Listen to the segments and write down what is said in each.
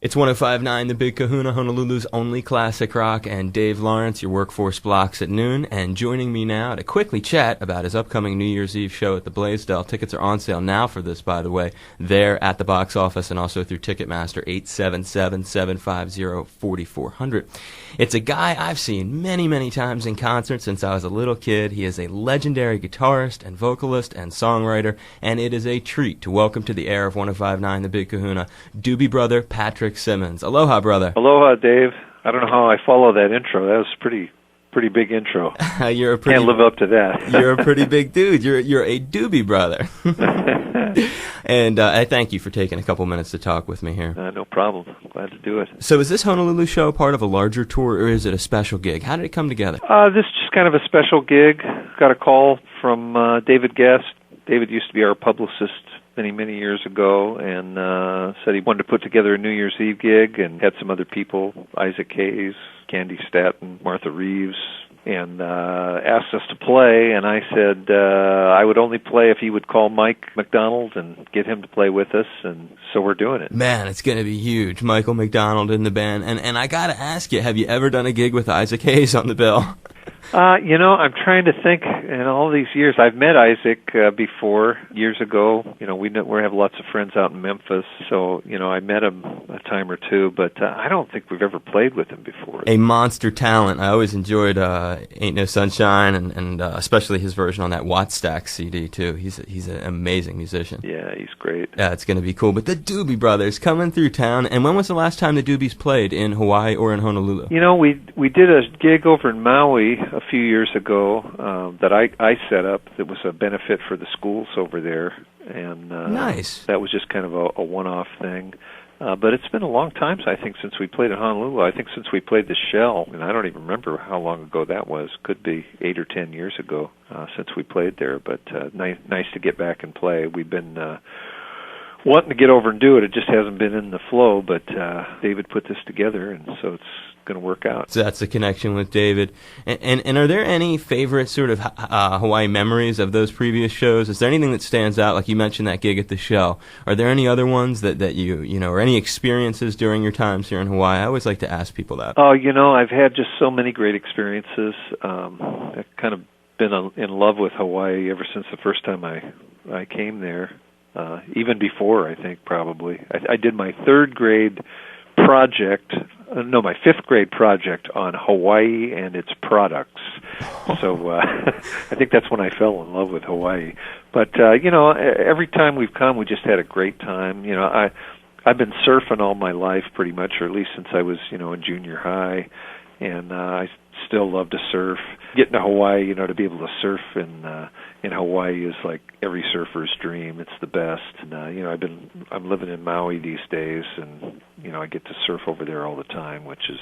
It's 105.9 The Big Kahuna, Honolulu's only classic rock, and Dave Lawrence, your Workforce Blocks at noon. And joining me now to quickly chat about his upcoming New Year's Eve show at the Blaisdell. Tickets are on sale now for this, by the way. They're at the box office and also through Ticketmaster, 877-750-4400. It's a guy I've seen many, many times in concert since I was a little kid. He is a legendary guitarist and vocalist and songwriter, and it is a treat to welcome to the air of 105.9 The Big Kahuna, Doobie Brother Patrick Simmons. Aloha, brother. Aloha, Dave. I don't know how I follow that intro. That was pretty big intro. You're a Can't live up to that. You're a pretty big dude. You're a Doobie Brother. And I thank you for taking a couple minutes to talk with me here. No problem. Glad to do it. So is this Honolulu show part of a larger tour, or is it a special gig? How did it come together? This is just kind of a special gig. Got a call from David Guest. David used to be our publicist many years ago, and said he wanted to put together a New Year's Eve gig, and had some other people, Issac Hayes, Candy Staton, Martha Reeves, and asked us to play, and I said I would only play if he would call Mike McDonald and get him to play with us, and so we're doing it. Man, it's going to be huge. Michael McDonald in the band, and I got to ask you, have you ever done a gig with Issac Hayes on the bill? I'm trying to think. In all these years, I've met Isaac before, years ago. We have lots of friends out in Memphis, so I met him a time or two, but I don't think we've ever played with him before. A monster talent. I always enjoyed Ain't No Sunshine, and especially his version on that Wattstax CD too. He's an amazing musician. Yeah, he's great. Yeah, it's going to be cool. But the Doobie Brothers coming through town. And when was the last time the Doobies played in Hawaii or in Honolulu? We did a gig over in Maui a few years ago that I set up. That was a benefit for the schools over there, and nice. That was just kind of a one-off thing. But it's been a long time, I think, since we played in Honolulu. I think since we played the Shell, and I don't even remember how long ago that was. Could be 8 or 10 years ago since we played there. But nice to get back and play. We've been wanting to get over and do it. It just hasn't been in the flow. But David put this together, and so it's going to work out. So that's the connection with David. And are there any favorite sort of Hawaii memories of those previous shows? Is there anything that stands out? Like you mentioned that gig at the Shell. Are there any other ones that you or any experiences during your times here in Hawaii? I always like to ask people that. Oh, I've had just so many great experiences. I've kind of been in love with Hawaii ever since the first time I came there. Even before, I think, probably. I did my fifth grade project on Hawaii and its products. So I think that's when I fell in love with Hawaii. But every time we've come, we just had a great time. I've been surfing all my life, pretty much, or at least since I was in junior high, and I still love to surf. Getting to Hawaii, to be able to surf in Hawaii is like every surfer's dream. It's the best. And I'm living in Maui these days, and I get to surf over there all the time, which is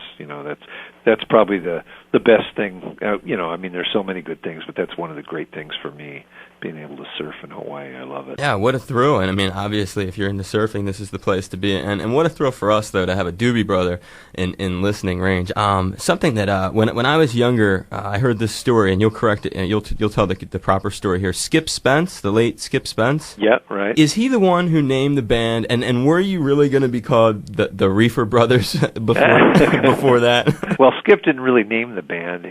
that's probably the best thing. There's so many good things, but that's one of the great things for me, being able to surf in Hawaii. I love it. Yeah, what a thrill. And obviously, if you're into surfing, this is the place to be. And what a thrill for us, though, to have a Doobie Brother in listening range. Something that when I was younger, I heard this story, and you'll correct it, and you'll tell the proper story here. Skip Spence, the late Skip Spence. Yeah, right. Is he the one who named the band? And were you really going to be called the Reefer Brothers before that? Well, Skip didn't really name the band.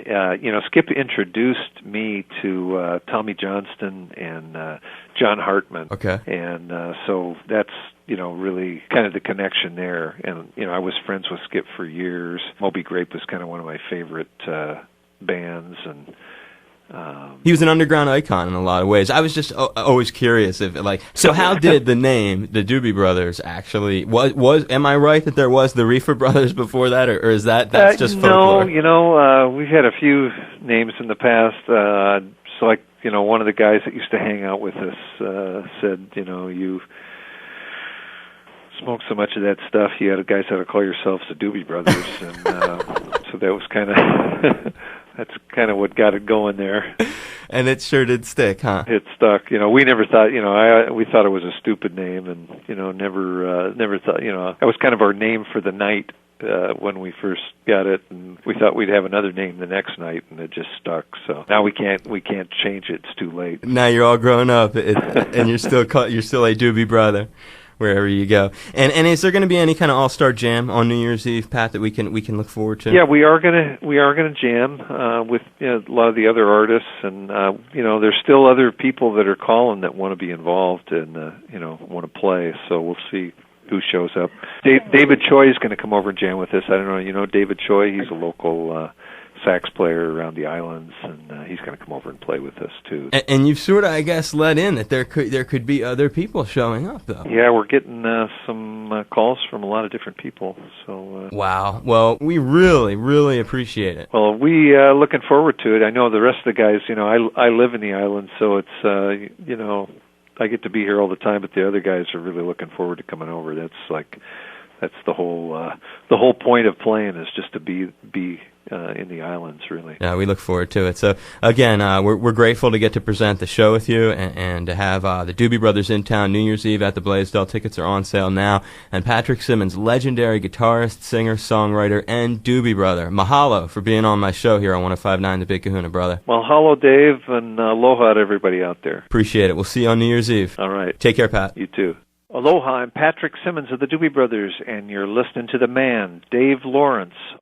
Skip introduced me to Tommy Johnston and John Hartman. Okay. And so that's really kind of the connection there. And I was friends with Skip for years. Moby Grape was kind of one of my favorite bands, and he was an underground icon in a lot of ways. I was just always curious so how did the name the Doobie Brothers actually was am I right that there was the Reefer Brothers before that, or is that's just folklore? No, we've had a few names in the past. One of the guys that used to hang out with us said, you smoke so much of that stuff, you guys had to call yourselves the Doobie Brothers, and so that was kind of that's kind of what got it going there. And it sure did stick, huh? It stuck. We never thought, we thought it was a stupid name, and never thought, that was kind of our name for the night when we first got it, and we thought we'd have another name the next night, and it just stuck. So now we can't change it. It's too late. Now you're all grown up, and you're still a Doobie Brother. wherever you go. And is there going to be any kind of all-star jam on New Year's Eve, Pat, that we can look forward to? Yeah, we are gonna jam with a lot of the other artists, and there's still other people that are calling that want to be involved and want to play. So we'll see who shows up. David Choi is going to come over and jam with us. I don't know, you know David Choi? He's a local sax player around the islands, and he's going to come over and play with us too. And you've sort of, I guess, let in that there could be other people showing up, though. Yeah, we're getting some calls from a lot of different people. So wow. Well, we really, really appreciate it. Well, we looking forward to it. I know the rest of the guys. I live in the island, so it's I get to be here all the time, but the other guys are really looking forward to coming over. That's the whole point of playing, is just to be in the islands, really. Yeah, we look forward to it. So again, we're grateful to get to present the show with you, and to have the Doobie Brothers in town New Year's Eve at the Blaisdell. Tickets are on sale now. And Patrick Simmons, legendary guitarist, singer, songwriter, and Doobie Brother. Mahalo for being on my show here on 105.9 The Big Kahuna, brother. Mahalo, Dave, and aloha to everybody out there. Appreciate it. We'll see you on New Year's Eve. All right. Take care, Pat. You too. Aloha, I'm Patrick Simmons of the Doobie Brothers, and you're listening to the man, Dave Lawrence,